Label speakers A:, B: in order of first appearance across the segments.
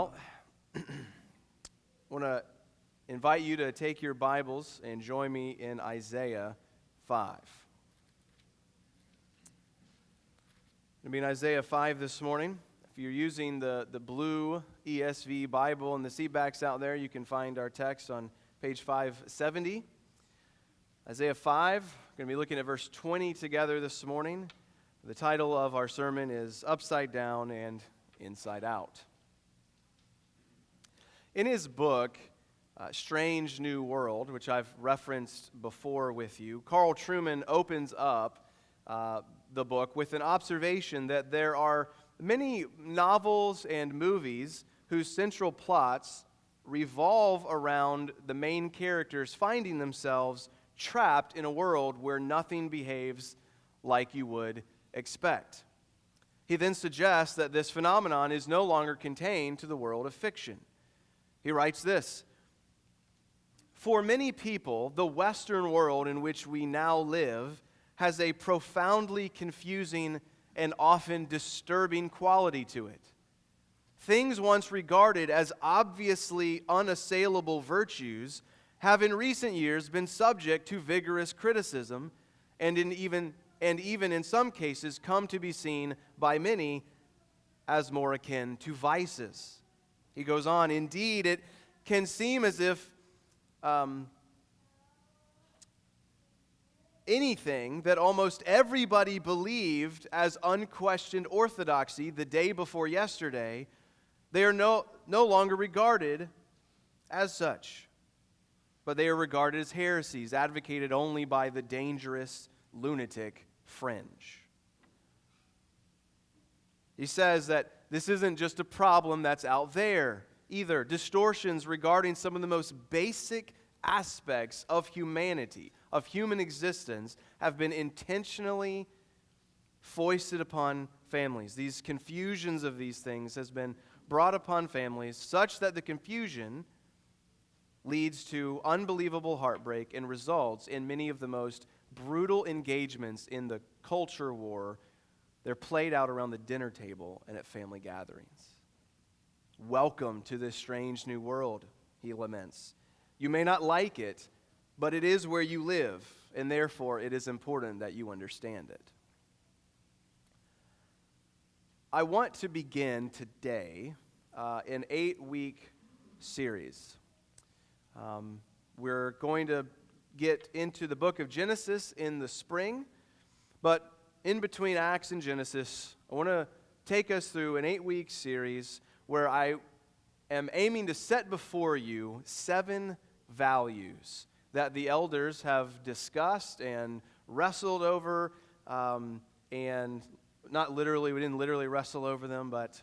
A: Well, I want to invite you to take your Bibles and join me in Isaiah 5. We'll be in Isaiah 5 this morning. If you're using the blue ESV Bible and the seatbacks out there, you can find our text on page 570. Isaiah 5, we're going to be looking at verse 20 together this morning. The title of our sermon is Upside Down and Inside Out. In his book, Strange New World, which I've referenced before with you, Carl Trueman opens up the book with an observation that there are many novels and movies whose central plots revolve around the main characters finding themselves trapped in a world where nothing behaves like you would expect. He then suggests that this phenomenon is no longer contained to the world of fiction. He writes this: "For many people, the Western world in which we now live has a profoundly confusing and often disturbing quality to it. Things once regarded as obviously unassailable virtues have in recent years been subject to vigorous criticism and even in some cases come to be seen by many as more akin to vices." He goes on, "Indeed, it can seem as if anything that almost everybody believed as unquestioned orthodoxy the day before yesterday, they are no longer regarded as such, but they are regarded as heresies, advocated only by the dangerous lunatic fringe." He says that this isn't just a problem that's out there either. Distortions regarding some of the most basic aspects of humanity, of human existence, have been intentionally foisted upon families. These confusions of these things has been brought upon families such that the confusion leads to unbelievable heartbreak and results in many of the most brutal engagements in the culture war. They're played out around the dinner table and at family gatherings. "Welcome to this strange new world," he laments. "You may not like it, but it is where you live, and therefore it is important that you understand it." I want to begin today an 8-week series. We're going to get into the book of Genesis in the spring, but in between Acts and Genesis, I want to take us through an 8-week series where I am aiming to set before you 7 values that the elders have discussed and wrestled over, and not literally, we didn't literally wrestle over them, but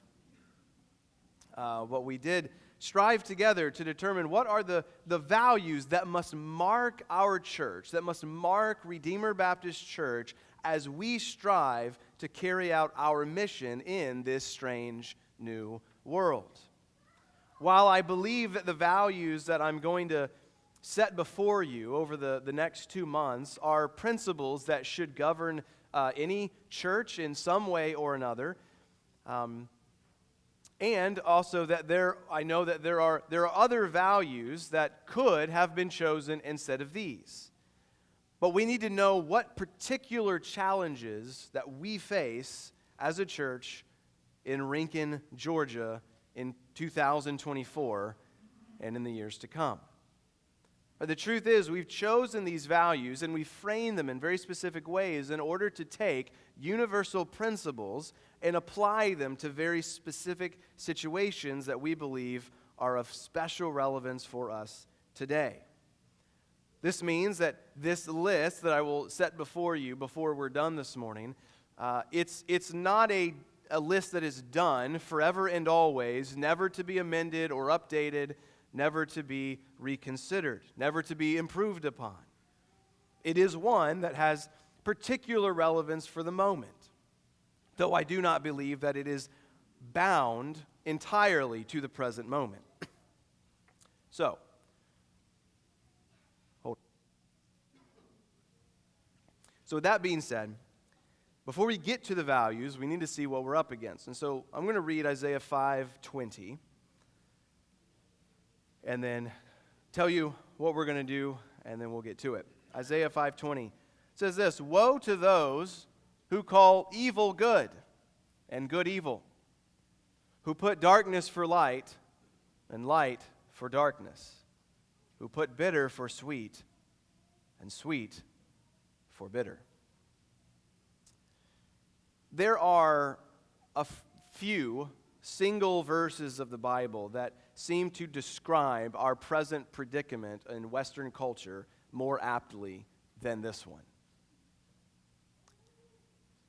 A: what we did strive together to determine what are the values that must mark our church, that must mark Redeemer Baptist Church as we strive to carry out our mission in this strange new world. While I believe that the values that I'm going to set before you over the next 2 months are principles that should govern any church in some way or another, and also that I know that there are other values that could have been chosen instead of these. But we need to know what particular challenges that we face as a church in Rincon, Georgia in 2024 and in the years to come. But the truth is, we've chosen these values and we frame them in very specific ways in order to take universal principles and apply them to very specific situations that we believe are of special relevance for us today. This means that this list that I will set before you before we're done this morning, it's not a list that is done forever and always, never to be amended or updated, never to be reconsidered, never to be improved upon. It is one that has particular relevance for the moment, though I do not believe that it is bound entirely to the present moment. So, with that being said, before we get to the values, we need to see what we're up against. And so I'm going to read Isaiah 5:20. and then tell you what we're going to do, and then we'll get to it. Isaiah 5:20 says this, "Woe to those who call evil good and good evil, who put darkness for light and light for darkness, who put bitter for sweet and sweet for bitter." There are a few single verses of the Bible that seem to describe our present predicament in Western culture more aptly than this one.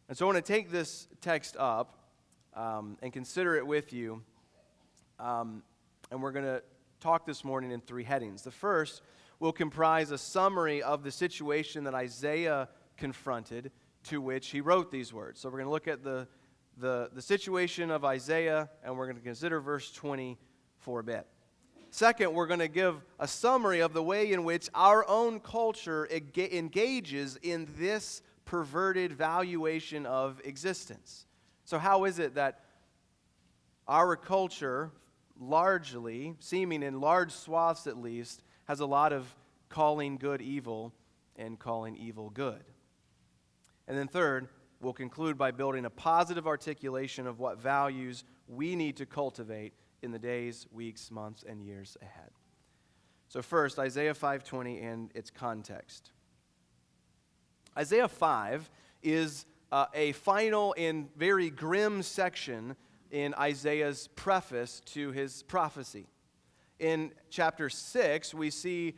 A: And so I want to take this text up and consider it with you, and we're going to talk this morning in three headings. The first will comprise a summary of the situation that Isaiah confronted, to which he wrote these words. So we're going to look at the situation of Isaiah, and we're going to consider verse 20 for a bit. Second, we're going to give a summary of the way in which our own culture engages in this perverted valuation of existence. So how is it that our culture, largely, seeming in large swaths at least, has a lot of calling good evil and calling evil good? And then third, we'll conclude by building a positive articulation of what values we need to cultivate in the days, weeks, months, and years ahead. So first, Isaiah 5:20 and its context. Isaiah 5 is a final and very grim section in Isaiah's preface to his prophecy. In chapter 6, we see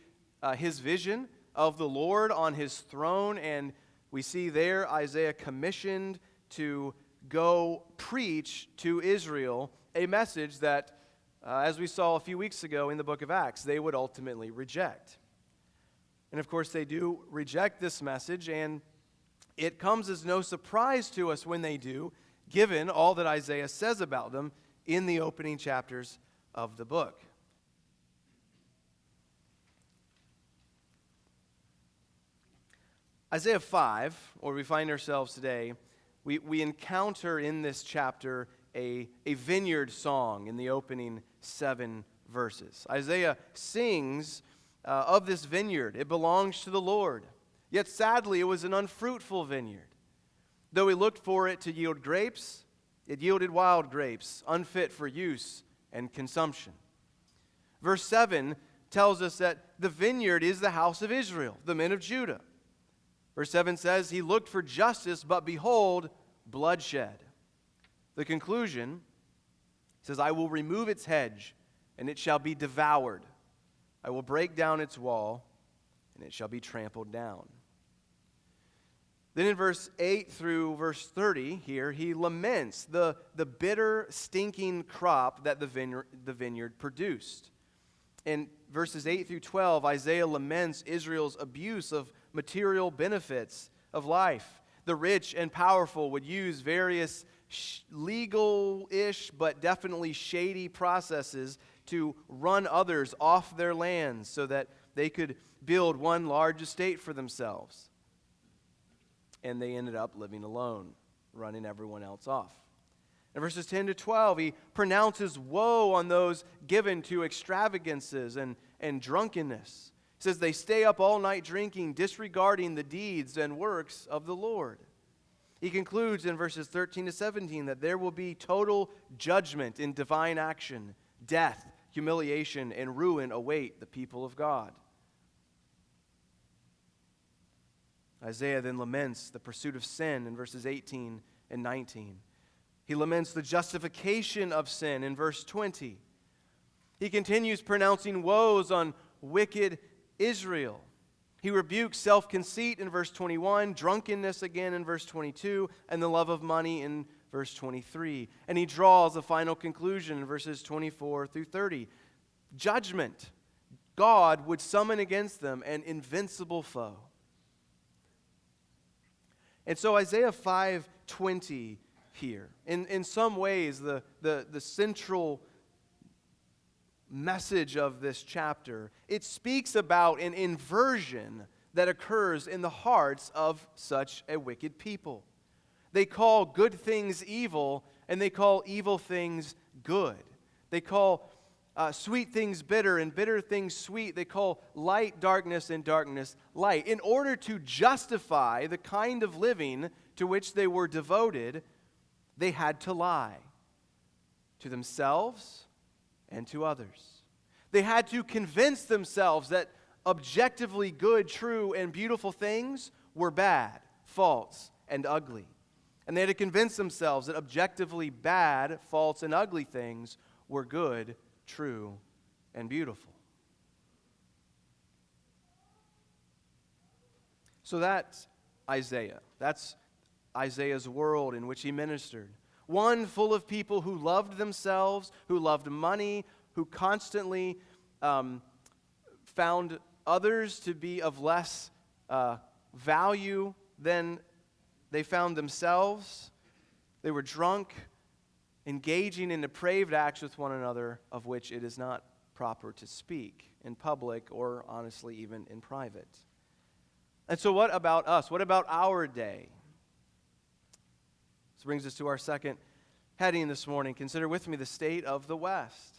A: his vision of the Lord on his throne, and we see there Isaiah commissioned to go preach to Israel a message that, as we saw a few weeks ago in the book of Acts, they would ultimately reject. And of course, they do reject this message, and it comes as no surprise to us when they do, given all that Isaiah says about them in the opening chapters of the book. Isaiah 5, where we find ourselves today, we encounter in this chapter a vineyard song in the opening 7 verses. Isaiah sings of this vineyard. It belongs to the Lord. Yet sadly, it was an unfruitful vineyard. Though he looked for it to yield grapes, it yielded wild grapes, unfit for use and consumption. Verse 7 tells us that the vineyard is the house of Israel, the men of Judah. Verse 7 says, he looked for justice, but behold, bloodshed. The conclusion says, I will remove its hedge, and it shall be devoured. I will break down its wall, and it shall be trampled down. Then in verse 8 through verse 30 here, he laments the bitter, stinking crop that the vineyard produced. In verses 8 through 12, Isaiah laments Israel's abuse of material benefits of life. The rich and powerful would use various legal-ish but definitely shady processes to run others off their lands so that they could build one large estate for themselves. And they ended up living alone, running everyone else off. In verses 10 to 12, he pronounces woe on those given to extravagances and drunkenness. He says they stay up all night drinking, disregarding the deeds and works of the Lord. He concludes in verses 13 to 17 that there will be total judgment in divine action. Death, humiliation, and ruin await the people of God. Isaiah then laments the pursuit of sin in verses 18 and 19. He laments the justification of sin in verse 20. He continues pronouncing woes on wicked Israel. He rebukes self-conceit in verse 21, drunkenness again in verse 22, and the love of money in verse 23. And he draws a final conclusion in verses 24 through 30. Judgment. God would summon against them an invincible foe. And so Isaiah 5:20 here, in some ways, the central message of this chapter, it speaks about an inversion that occurs in the hearts of such a wicked people. They call good things evil, and they call evil things good. They call sweet things bitter and bitter things sweet. They call light darkness and darkness light. In order to justify the kind of living to which they were devoted, they had to lie to themselves and to others. They had to convince themselves that objectively good, true, and beautiful things were bad, false, and ugly. And they had to convince themselves that objectively bad, false, and ugly things were good, true, and beautiful. So that's Isaiah. That's Isaiah's world in which he ministered. One full of people who loved themselves, who loved money, who constantly found others to be of less value than they found themselves. They were drunk, engaging in depraved acts with one another, of which it is not proper to speak in public or honestly even in private. And so what about us? What about our day? This brings us to our second heading this morning. Consider with me the state of the West.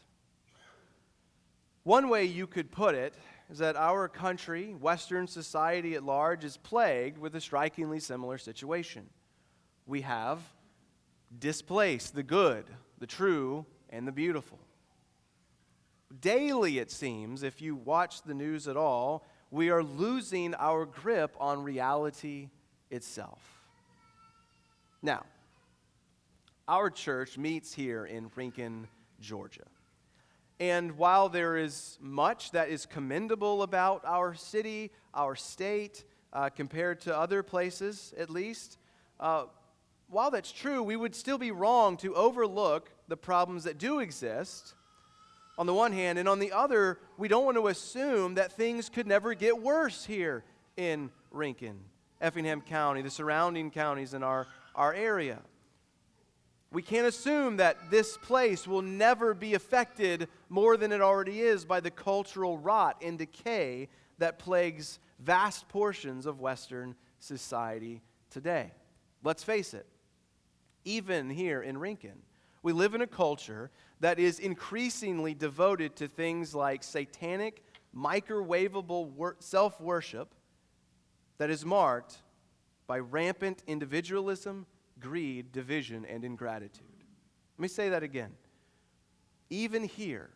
A: One way you could put it is that our country, Western society at large, is plagued with a strikingly similar situation. We have displaced the good, the true, and the beautiful. Daily, it seems, if you watch the news at all, we are losing our grip on reality itself. Now, our church meets here in Rincon, Georgia. And while there is much that is commendable about our city, our state, compared to other places at least, while that's true, we would still be wrong to overlook the problems that do exist on the one hand, and on the other, we don't want to assume that things could never get worse here in Rincon, Effingham County, the surrounding counties in our area. We can't assume that this place will never be affected more than it already is by the cultural rot and decay that plagues vast portions of Western society today. Let's face it, even here in Rincon, we live in a culture that is increasingly devoted to things like satanic, microwavable self-worship that is marked by rampant individualism, greed, division, and ingratitude. Let me say that again. Even here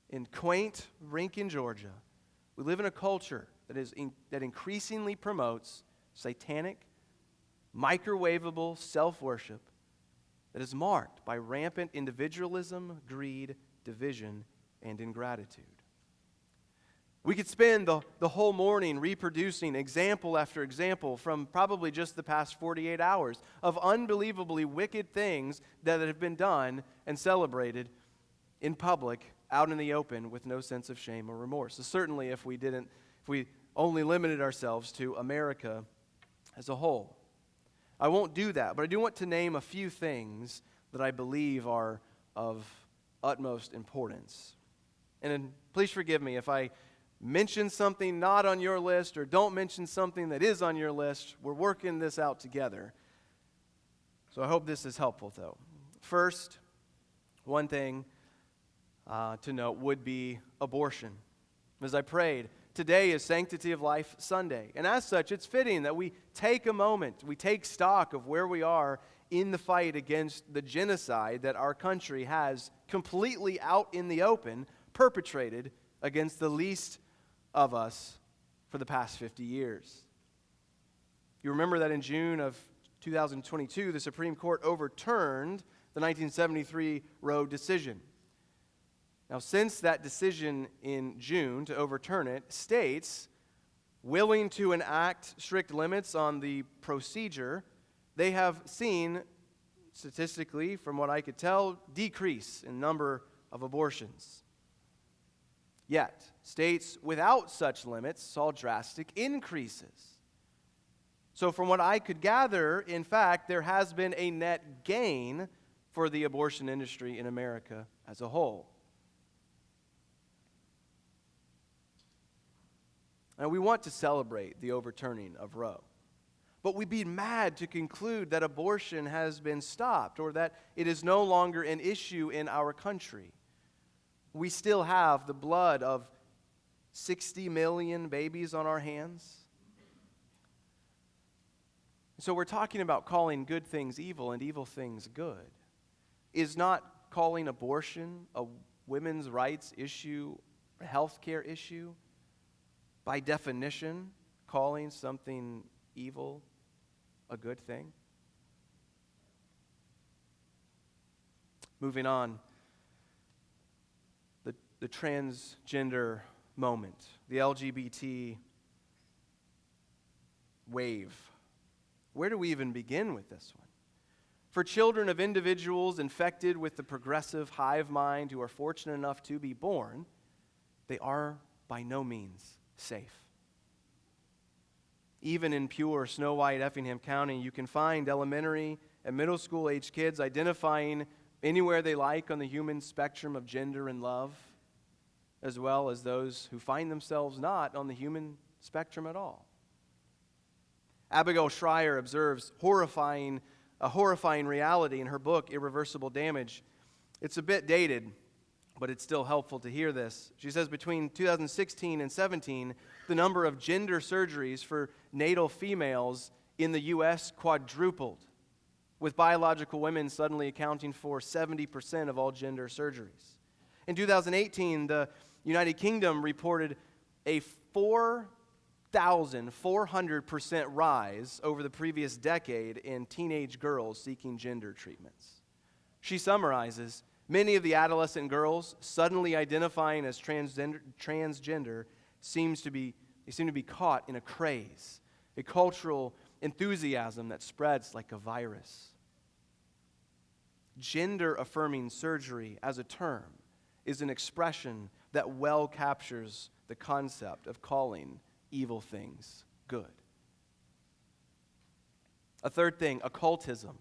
A: in quaint Rincon, Georgia, we live in a culture that increasingly promotes satanic, microwavable self-worship that is marked by rampant individualism, greed, division, and ingratitude. We could spend the whole morning reproducing example after example from probably just the past 48 hours of unbelievably wicked things that have been done and celebrated in public, out in the open, with no sense of shame or remorse. So certainly if we only limited ourselves to America as a whole. I won't do that, but I do want to name a few things that I believe are of utmost importance. And then please forgive me if I mention something not on your list or don't mention something that is on your list. We're working this out together. So I hope this is helpful, though. First, one thing to note would be abortion. As I prayed, today is Sanctity of Life Sunday. And as such, it's fitting that we take a moment, we take stock of where we are in the fight against the genocide that our country has completely out in the open perpetrated against the least of us for the past 50 years. You remember that in June of 2022, the Supreme Court overturned the 1973 Roe decision. Now, since that decision in June to overturn it, states willing to enact strict limits on the procedure, they have seen, statistically, from what I could tell, decrease in number of abortions. Yet, states without such limits saw drastic increases. So from what I could gather, in fact, there has been a net gain for the abortion industry in America as a whole. Now, we want to celebrate the overturning of Roe, but we'd be mad to conclude that abortion has been stopped or that it is no longer an issue in our country. We still have the blood of 60 million babies on our hands. So we're talking about calling good things evil and evil things good. Is not calling abortion a women's rights issue, a health care issue, by definition, calling something evil a good thing? Moving on, the transgender moment, the LGBT wave. Where do we even begin with this one? For children of individuals infected with the progressive hive mind who are fortunate enough to be born, they are by no means safe. Even in pure Snow White, Effingham County, you can find elementary and middle school age kids identifying anywhere they like on the human spectrum of gender and love, as well as those who find themselves not on the human spectrum at all. Abigail Schreier observes a horrifying reality in her book, Irreversible Damage. It's a bit dated, but it's still helpful to hear this. She says between 2016 and 17, the number of gender surgeries for natal females in the U.S. quadrupled, with biological women suddenly accounting for 70% of all gender surgeries. In 2018, the United Kingdom reported a 4,400% rise over the previous decade in teenage girls seeking gender treatments. She summarizes, many of the adolescent girls suddenly identifying as transgender seem to be caught in a craze, a cultural enthusiasm that spreads like a virus. Gender-affirming surgery as a term is an expression that well captures the concept of calling evil things good. A third thing, occultism.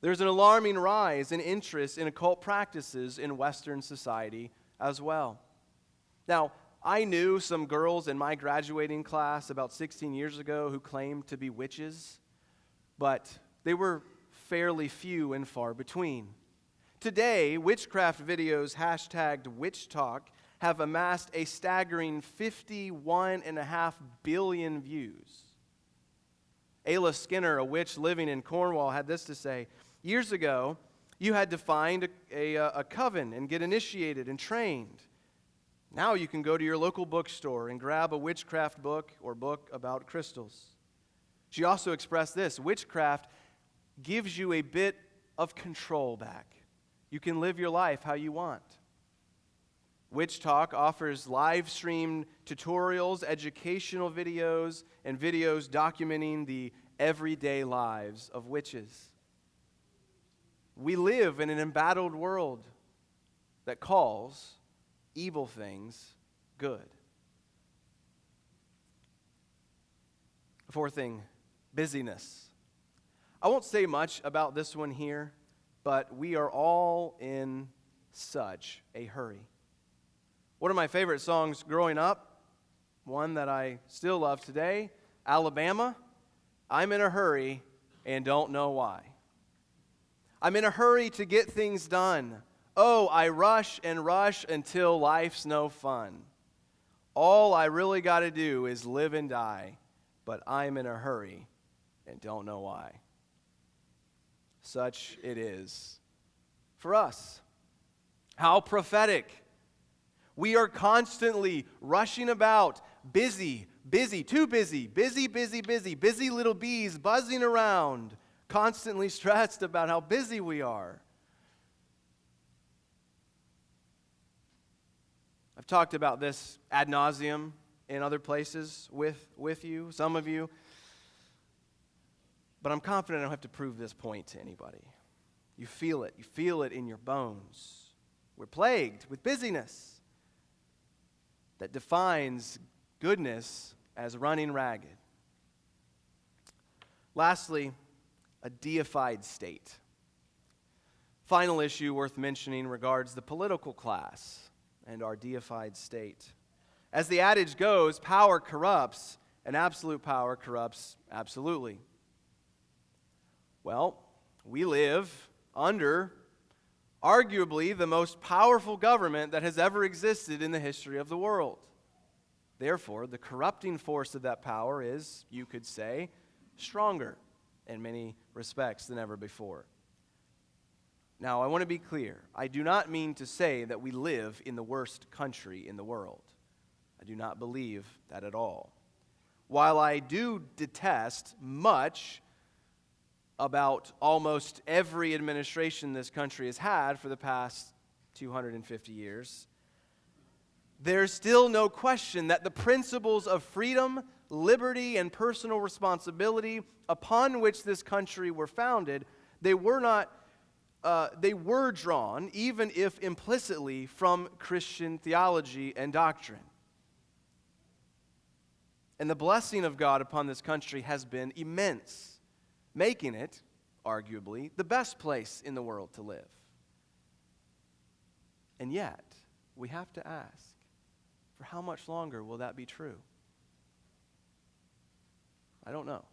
A: There's an alarming rise in interest in occult practices in Western society as well. Now, I knew some girls in my graduating class about 16 years ago who claimed to be witches, but they were fairly few and far between. Today, witchcraft videos hashtagged witch talk have amassed a staggering 51.5 billion views. Ayla Skinner, a witch living in Cornwall, had this to say, years ago, you had to find a coven and get initiated and trained. Now you can go to your local bookstore and grab a witchcraft book or book about crystals. She also expressed this, witchcraft gives you a bit of control back. You can live your life how you want. Witch Talk offers live-streamed tutorials, educational videos, and videos documenting the everyday lives of witches. We live in an embattled world that calls evil things good. Fourth thing, busyness. I won't say much about this one here, but we are all in such a hurry. One of my favorite songs growing up, one that I still love today, Alabama, I'm in a hurry and don't know why. I'm in a hurry to get things done. Oh, I rush and rush until life's no fun. All I really got to do is live and die, but I'm in a hurry and don't know why. Such it is for us. How prophetic. We are constantly rushing about, busy, too busy, busy little bees buzzing around, constantly stressed about how busy we are. I've talked about this ad nauseum in other places with you, some of you, but I'm confident I don't have to prove this point to anybody. You feel it in your bones. We're plagued with busyness that defines goodness as running ragged. Lastly, a deified state. Final issue worth mentioning regards the political class and our deified state. As the adage goes, power corrupts, and absolute power corrupts absolutely. Well, we live under arguably the most powerful government that has ever existed in the history of the world. Therefore, the corrupting force of that power is, you could say, stronger in many respects than ever before. Now, I want to be clear. I do not mean to say that we live in the worst country in the world. I do not believe that at all. While I do detest much about almost every administration this country has had for the past 250 years, there's still no question that the principles of freedom, liberty, and personal responsibility upon which this country were founded, they were drawn, even if implicitly, from Christian theology and doctrine. And the blessing of God upon this country has been immense, making it, arguably, the best place in the world to live. And yet, we have to ask, for how much longer will that be true? I don't know.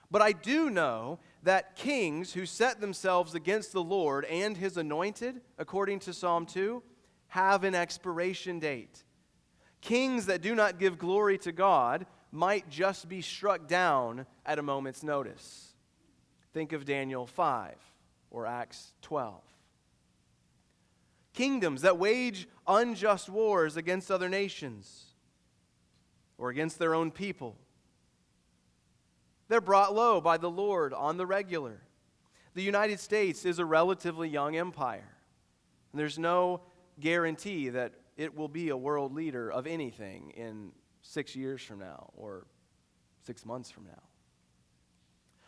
A: But I do know that kings who set themselves against the Lord and His anointed, according to Psalm 2, have an expiration date. Kings that do not give glory to God might just be struck down at a moment's notice. Think of Daniel 5 or Acts 12. Kingdoms that wage unjust wars against other nations or against their own people, they're brought low by the Lord on the regular. The United States is a relatively young empire. And there's no guarantee that it will be a world leader of anything in 6 years from now or 6 months from now.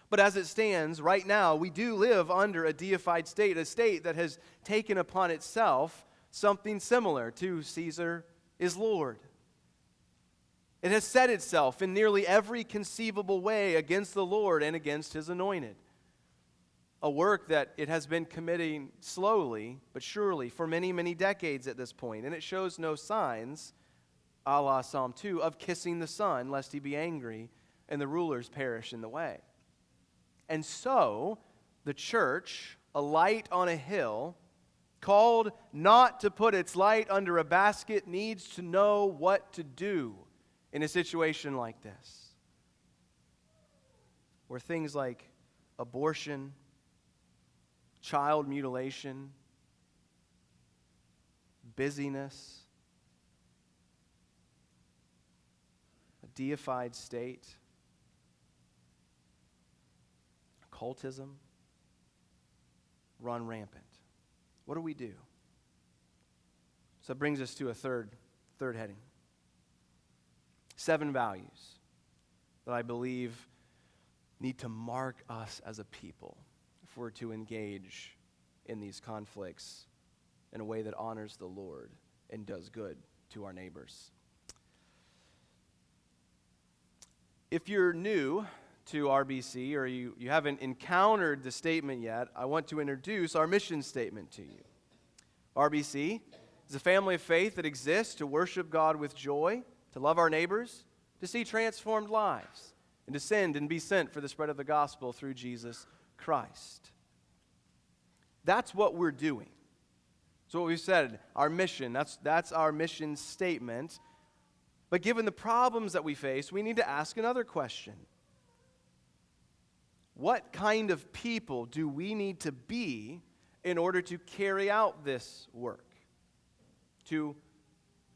A: But as it stands, right now, we do live under a deified state, a state that has taken upon itself something similar to Caesar is Lord. It has set itself in nearly every conceivable way against the Lord and against His anointed. A work that it has been committing slowly but surely for many, many decades at this point. And it shows no signs, a la Psalm 2, of kissing the Son, lest He be angry and the rulers perish in the way. And so, the church, a light on a hill, called not to put its light under a basket, needs to know what to do in a situation like this, where things like abortion, child mutilation, busyness, a deified state, occultism run rampant. What do we do? So it brings us to a third heading. 7 values that I believe need to mark us as a people if we're to engage in these conflicts in a way that honors the Lord and does good to our neighbors. If you're new to RBC or you haven't encountered the statement yet, I want to introduce our mission statement to you. RBC is a family of faith that exists to worship God with joy, to love our neighbors, to see transformed lives, and to send and be sent for the spread of the gospel through Jesus Christ. That's what we're doing. So what we've said, our mission, that's our mission statement. But given the problems that we face, we need to ask another question. What kind of people do we need to be in order to carry out this work, to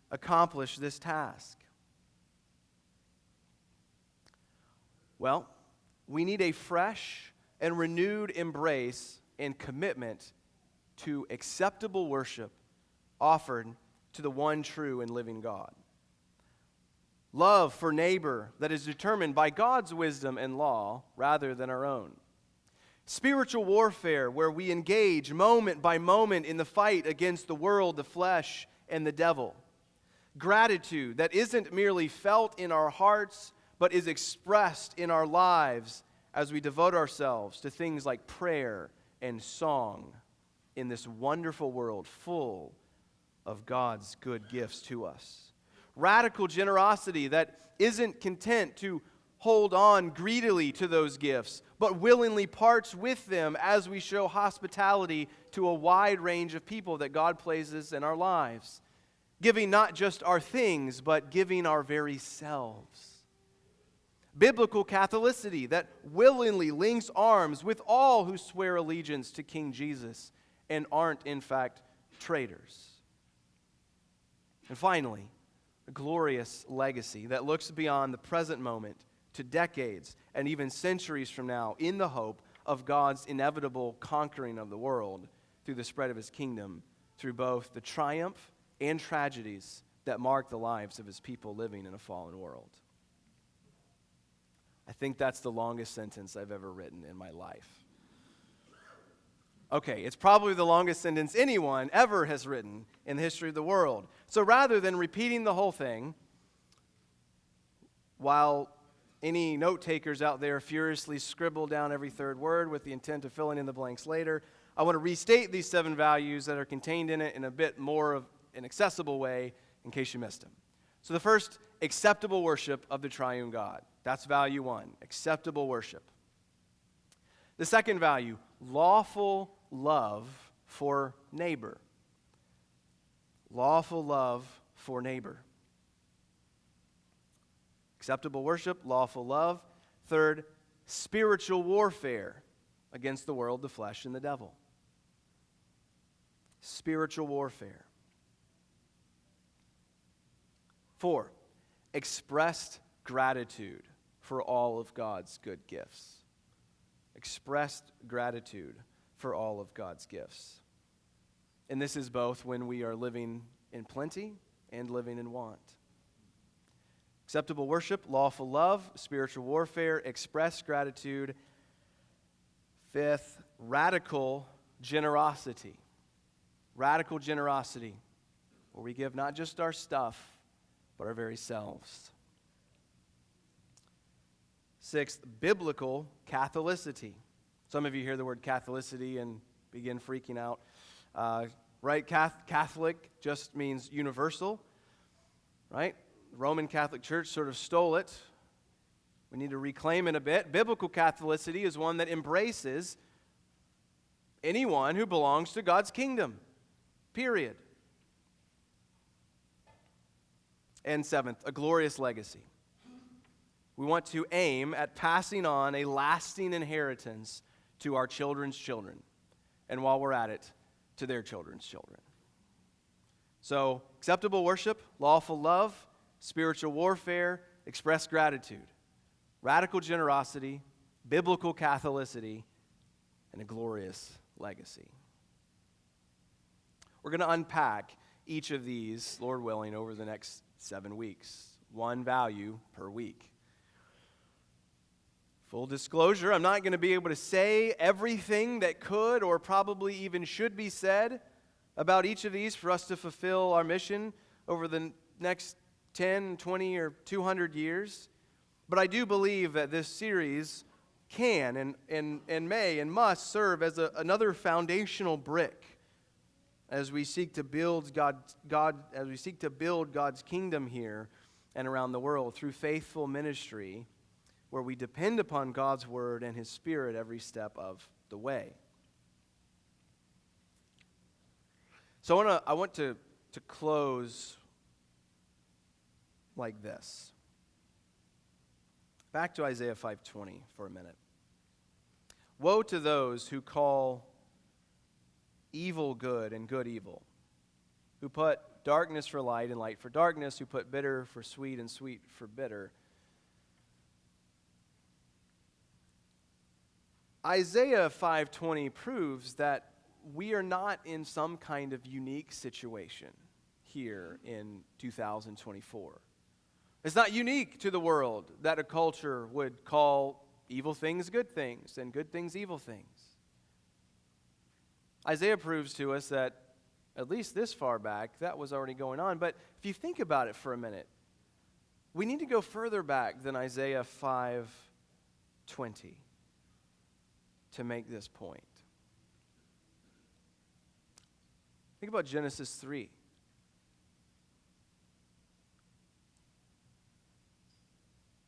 A: accomplish this task? Well, we need a fresh and renewed embrace and commitment to acceptable worship offered to the one true and living God. Love for neighbor that is determined by God's wisdom and law rather than our own. Spiritual warfare where we engage moment by moment in the fight against the world, the flesh, and the devil. Gratitude that isn't merely felt in our hearts, but is expressed in our lives as we devote ourselves to things like prayer and song in this wonderful world full of God's good gifts to us. Radical generosity that isn't content to hold on greedily to those gifts, but willingly parts with them as we show hospitality to a wide range of people that God places in our lives. Giving not just our things, but giving our very selves. Biblical Catholicity that willingly links arms with all who swear allegiance to King Jesus and aren't, in fact, traitors. And finally, a glorious legacy that looks beyond the present moment to decades and even centuries from now in the hope of God's inevitable conquering of the world through the spread of His kingdom, through both the triumph and tragedies that mark the lives of His people living in a fallen world. I think that's the longest sentence I've ever written in my life. Okay, it's probably the longest sentence anyone ever has written in the history of the world. So rather than repeating the whole thing, while any note takers out there furiously scribble down every third word with the intent of filling in the blanks later, I want to restate these 7 values that are contained in it in a bit more of an accessible way in case you missed them. So the first, acceptable worship of the triune God. That's value 1, acceptable worship. The second value, lawful love for neighbor. Lawful love for neighbor. Acceptable worship, lawful love. Third, spiritual warfare against the world, the flesh, and the devil. Spiritual warfare. 4, expressed gratitude for all of God's good gifts. Expressed gratitude for all of God's gifts. And this is both when we are living in plenty and living in want. Acceptable worship, lawful love, spiritual warfare, expressed gratitude. 5th, radical generosity. Radical generosity, where we give not just our stuff, but our very selves. 6th, biblical Catholicity. Some of you hear the word Catholicity and begin freaking out. Right? Catholic just means universal. Right? The Roman Catholic Church sort of stole it. We need to reclaim it a bit. Biblical Catholicity is one that embraces anyone who belongs to God's kingdom. Period. And 7th, a glorious legacy. We want to aim at passing on a lasting inheritance to our children's children. And while we're at it, to their children's children. So, acceptable worship, lawful love, spiritual warfare, express gratitude, radical generosity, biblical Catholicity, and a glorious legacy. We're going to unpack each of these, Lord willing, over the next 7 weeks. 1 value per week. Full disclosure, I'm not going to be able to say everything that could or probably even should be said about each of these for us to fulfill our mission over the next 10, 20, or 200 years. But I do believe that this series can and may and must serve as another foundational brick as we seek to build God's kingdom here and around the world through faithful ministry, where we depend upon God's word and His Spirit every step of the way. So I want to close like this. Back to Isaiah 5:20 for a minute. Woe to those who call evil good and good evil, who put darkness for light and light for darkness, who put bitter for sweet and sweet for bitter. Isaiah 5:20 proves that we are not in some kind of unique situation here in 2024. It's not unique to the world that a culture would call evil things good things and good things evil things. Isaiah proves to us that, at least this far back, that was already going on. But if you think about it for a minute, we need to go further back than Isaiah 5:20 to make this point. Think about Genesis 3.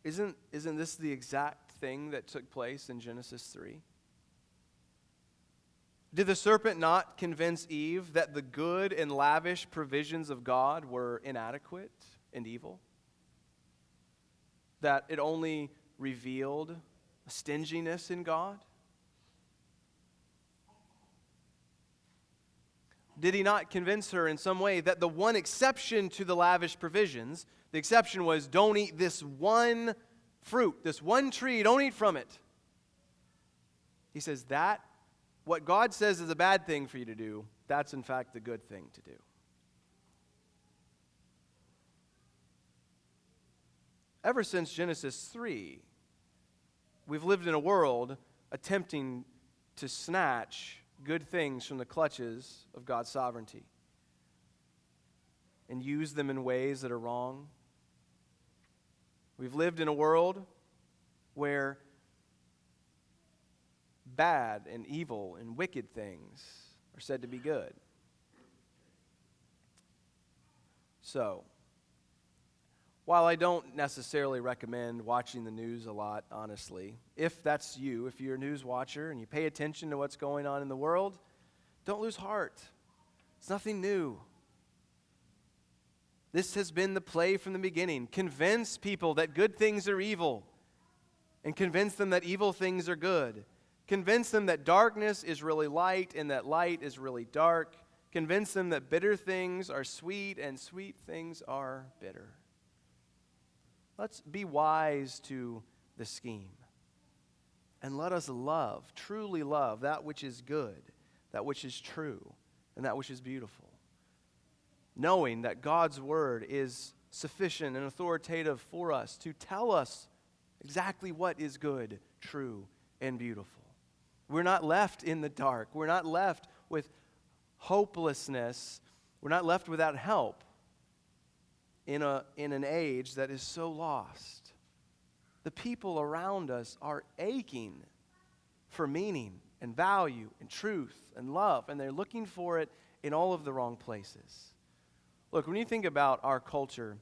A: 3. Isn't this the exact thing that took place in Genesis 3? Did the serpent not convince Eve that the good and lavish provisions of God were inadequate and evil? That it only revealed a stinginess in God? Did he not convince her in some way that the one exception to the lavish provisions, the exception was, don't eat this one fruit, this one tree, don't eat from it? He says that what God says is a bad thing for you to do, that's in fact the good thing to do. Ever since Genesis 3, we've lived in a world attempting to snatch good things from the clutches of God's sovereignty and use them in ways that are wrong. We've lived in a world where bad and evil and wicked things are said to be good. So, while I don't necessarily recommend watching the news a lot, honestly, if that's you, if you're a news watcher and you pay attention to what's going on in the world, don't lose heart. It's nothing new. This has been the play from the beginning. Convince people that good things are evil and convince them that evil things are good. Convince them that darkness is really light and that light is really dark. Convince them that bitter things are sweet and sweet things are bitter. Let's be wise to the scheme. And let us love, truly love, that which is good, that which is true, and that which is beautiful. Knowing that God's word is sufficient and authoritative for us to tell us exactly what is good, true, and beautiful. We're not left in the dark. We're not left with hopelessness. We're not left without help in an age that is so lost. The people around us are aching for meaning and value and truth and love, and they're looking for it in all of the wrong places. Look, when you think about our culture,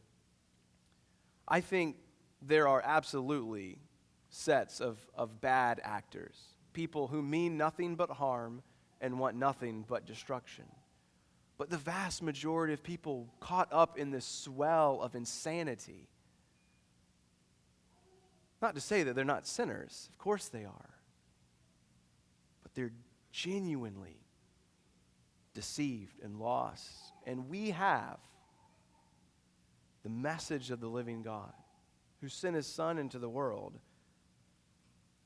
A: I think there are absolutely sets of bad actors, people who mean nothing but harm and want nothing but destruction. But the vast majority of people caught up in this swell of insanity, not to say that they're not sinners, of course they are, but they're genuinely deceived and lost. And we have the message of the living God who sent his Son into the world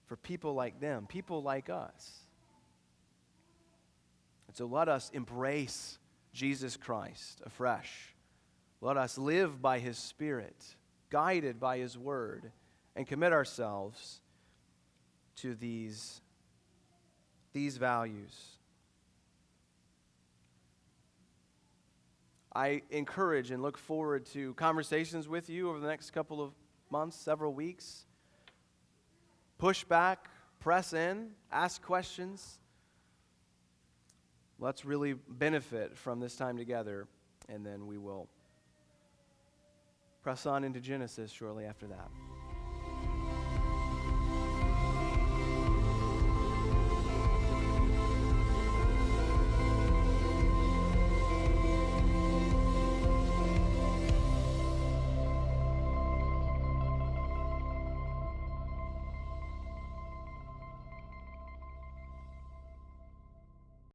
A: for people like them, people like us. And so let us embrace Jesus Christ afresh. Let us live by his Spirit, guided by his word, and commit ourselves to these values. I encourage and look forward to conversations with you over the next couple of months, several weeks. Push back, press in, ask questions. Let's really benefit from this time together, and then we will press on into Genesis shortly after that.